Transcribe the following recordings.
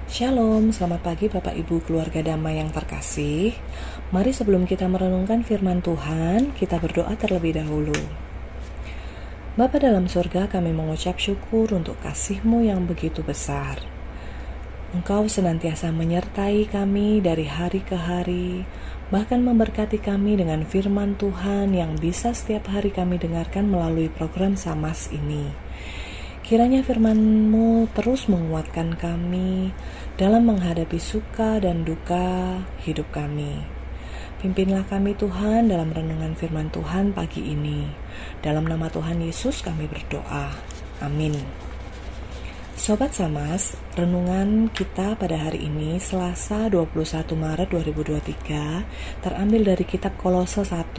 Shalom, selamat pagi Bapak Ibu keluarga damai yang terkasih. Mari sebelum kita merenungkan firman Tuhan, kita berdoa terlebih dahulu. Bapa dalam surga, kami mengucap syukur untuk kasih-Mu yang begitu besar. Engkau senantiasa menyertai kami dari hari ke hari, bahkan memberkati kami dengan firman Tuhan yang bisa setiap hari kami dengarkan melalui program Samas ini. Kiranya firman-Mu terus menguatkan kami dalam menghadapi suka dan duka hidup kami. Pimpinlah kami Tuhan dalam renungan firman Tuhan pagi ini. Dalam nama Tuhan Yesus kami berdoa. Amin. Sobat Samas, renungan kita pada hari ini Selasa 21 Maret 2023 terambil dari kitab Kolose 1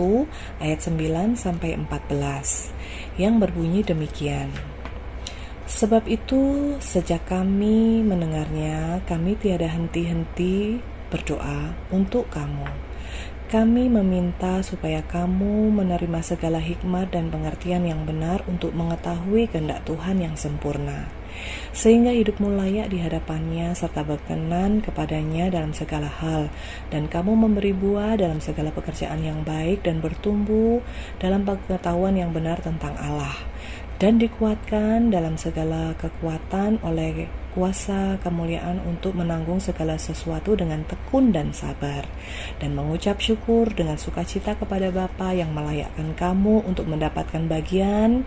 ayat 9 sampai 14 yang berbunyi demikian. Sebab itu, sejak kami mendengarnya, kami tiada henti-henti berdoa untuk kamu. Kami meminta supaya kamu menerima segala hikmat dan pengertian yang benar untuk mengetahui kehendak Tuhan yang sempurna, sehingga hidupmu layak di hadapannya serta berkenan kepadanya dalam segala hal, dan kamu memberi buah dalam segala pekerjaan yang baik dan bertumbuh dalam pengetahuan yang benar tentang Allah, dan dikuatkan dalam segala kekuatan oleh kuasa kemuliaan untuk menanggung segala sesuatu dengan tekun dan sabar, dan mengucap syukur dengan sukacita kepada Bapa yang melayakkan kamu untuk mendapatkan bagian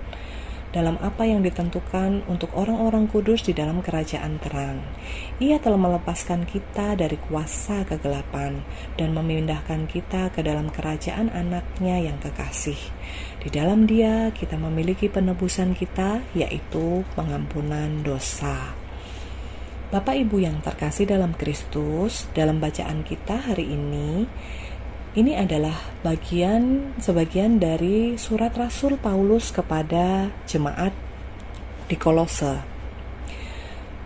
dalam apa yang ditentukan untuk orang-orang kudus di dalam kerajaan terang. Ia telah melepaskan kita dari kuasa kegelapan dan memindahkan kita ke dalam kerajaan anaknya yang kekasih. Di dalam Dia kita memiliki penebusan kita, yaitu pengampunan dosa. Bapak Ibu yang terkasih dalam Kristus, dalam bacaan kita hari ini adalah sebagian dari surat Rasul Paulus kepada jemaat di Kolose.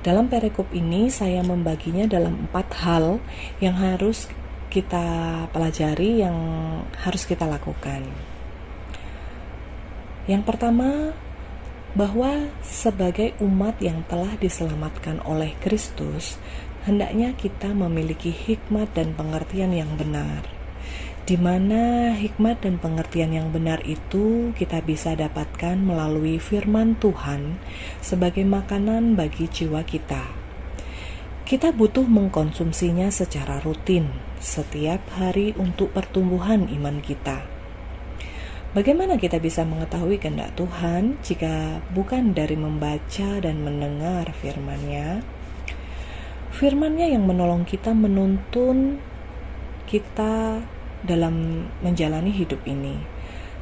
Dalam perikop ini saya membaginya dalam 4 hal yang harus kita pelajari, yang harus kita lakukan. Yang pertama, bahwa sebagai umat yang telah diselamatkan oleh Kristus, hendaknya kita memiliki hikmat dan pengertian yang benar, di mana hikmat dan pengertian yang benar itu kita bisa dapatkan melalui firman Tuhan sebagai makanan bagi jiwa kita. Kita butuh mengkonsumsinya secara rutin setiap hari untuk pertumbuhan iman kita. Bagaimana kita bisa mengetahui kehendak Tuhan jika bukan dari membaca dan mendengar firman-Nya? Firman-Nya yang menolong kita menuntun kita dalam menjalani hidup ini.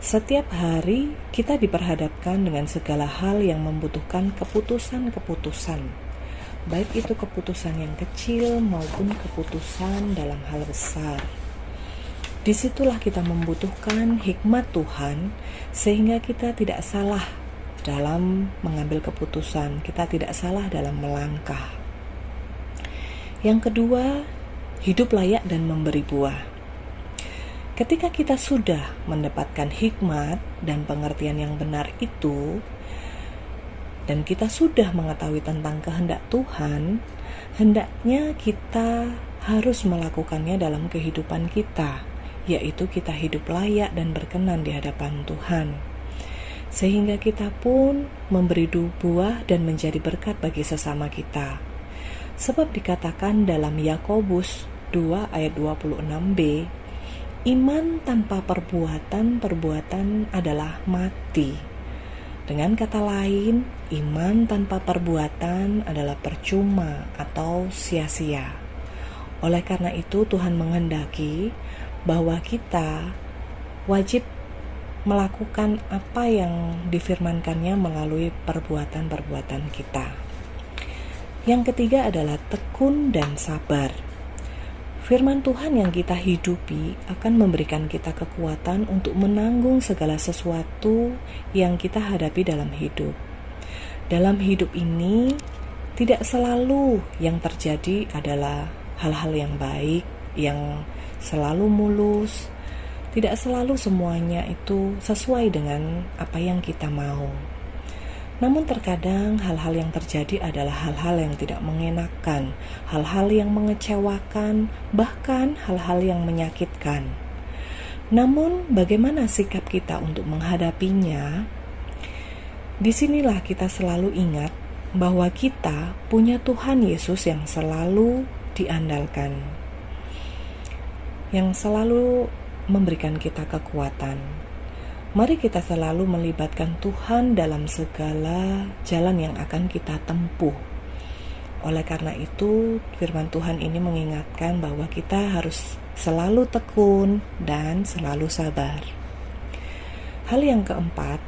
Setiap hari kita diperhadapkan dengan segala hal yang membutuhkan keputusan-keputusan, baik itu keputusan yang kecil maupun keputusan dalam hal besar. Disitulah kita membutuhkan hikmat Tuhan, sehingga kita tidak salah dalam mengambil keputusan, kita tidak salah dalam melangkah. Yang kedua, hidup layak dan memberi buah. Ketika kita sudah mendapatkan hikmat dan pengertian yang benar itu, dan kita sudah mengetahui tentang kehendak Tuhan, hendaknya kita harus melakukannya dalam kehidupan kita, yaitu kita hidup layak dan berkenan di hadapan Tuhan, sehingga kita pun memberi buah dan menjadi berkat bagi sesama kita. Sebab dikatakan dalam Yakobus 2 ayat 26b, iman tanpa perbuatan adalah mati. Dengan kata lain, iman tanpa perbuatan adalah percuma atau sia-sia. Oleh karena itu Tuhan menghendaki bahwa kita wajib melakukan apa yang difirmankannya melalui perbuatan-perbuatan kita. Yang ketiga adalah tekun dan sabar. Firman Tuhan yang kita hidupi akan memberikan kita kekuatan untuk menanggung segala sesuatu yang kita hadapi dalam hidup. Dalam hidup ini, tidak selalu yang terjadi adalah hal-hal yang baik, yang selalu mulus. Tidak selalu semuanya itu sesuai dengan apa yang kita mau. Namun terkadang hal-hal yang terjadi adalah hal-hal yang tidak mengenakan, hal-hal yang mengecewakan, bahkan hal-hal yang menyakitkan. Namun bagaimana sikap kita untuk menghadapinya? Disinilah kita selalu ingat bahwa kita punya Tuhan Yesus yang selalu diandalkan, yang selalu memberikan kita kekuatan. Mari kita selalu melibatkan Tuhan dalam segala jalan yang akan kita tempuh. Oleh karena itu, firman Tuhan ini mengingatkan bahwa kita harus selalu tekun dan selalu sabar. Hal yang keempat,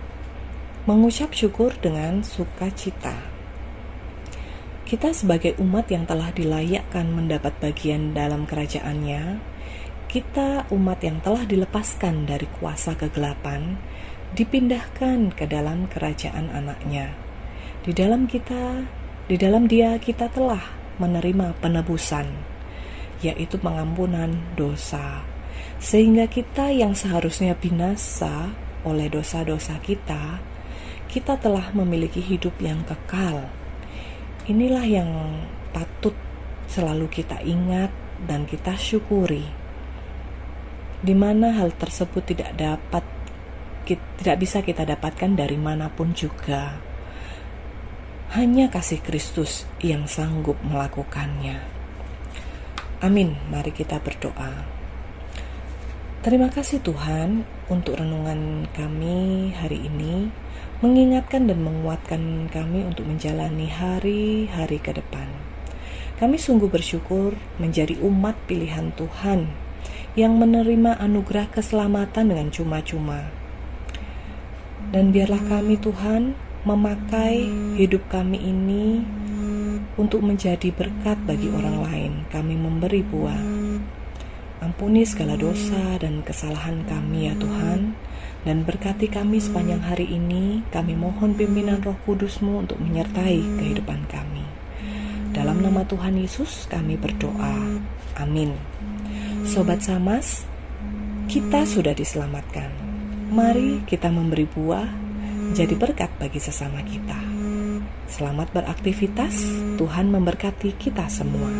mengucap syukur dengan sukacita. Kita sebagai umat yang telah dilayakkan mendapat bagian dalam kerajaan-Nya, kita umat yang telah dilepaskan dari kuasa kegelapan, dipindahkan ke dalam kerajaan anak-Nya. Di dalam Dia kita telah menerima penebusan, yaitu pengampunan dosa. Sehingga kita yang seharusnya binasa oleh dosa-dosa kita telah memiliki hidup yang kekal. Inilah yang patut selalu kita ingat dan kita syukuri, di mana hal tersebut tidak bisa kita dapatkan dari manapun juga. Hanya kasih Kristus yang sanggup melakukannya. Amin. Mari kita berdoa. Terima kasih Tuhan untuk renungan kami hari ini, mengingatkan dan menguatkan kami untuk menjalani hari-hari ke depan. Kami sungguh bersyukur menjadi umat pilihan Tuhan yang menerima anugerah keselamatan dengan cuma-cuma. Dan biarlah kami Tuhan memakai hidup kami ini untuk menjadi berkat bagi orang lain. Kami memberi buah. Ampuni segala dosa dan kesalahan kami ya Tuhan, dan berkati kami sepanjang hari ini. Kami mohon pimpinan Roh Kudus-Mu untuk menyertai kehidupan kami. Dalam nama Tuhan Yesus kami berdoa. Amin. Sobat Samas, kita sudah diselamatkan. Mari kita memberi buah, jadi berkat bagi sesama kita. Selamat beraktivitas, Tuhan memberkati kita semua.